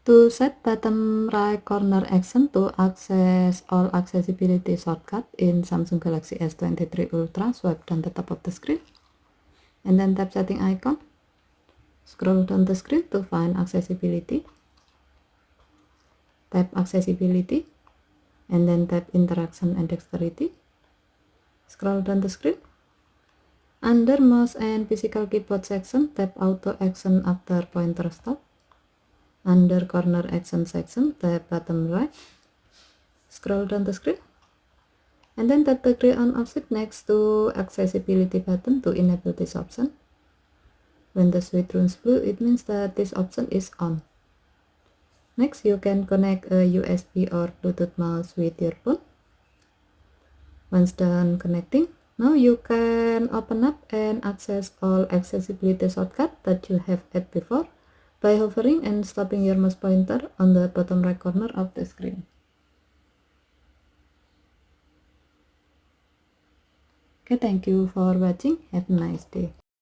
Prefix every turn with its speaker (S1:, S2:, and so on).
S1: To set bottom right corner action to access all accessibility shortcut in Samsung Galaxy S23 Ultra, swipe down the top of the screen and then tap setting icon. Scroll down the screen to find accessibility. Tap accessibility and then tap interaction and dexterity. Scroll down the screen. Under mouse and physical keyboard section, tap auto action after pointer stop. Under corner action section, tap bottom right. Scroll down the screen and then tap the gray on offset next to accessibility button to enable this option. When the switch turns blue, it means that this option is on. Next, you can connect a USB or Bluetooth mouse with your phone. Once done connecting, now you can open up and access all accessibility shortcuts that you have added before by hovering and stopping your mouse pointer on the bottom right corner of the screen. Okay, thank you for watching. Have a nice day.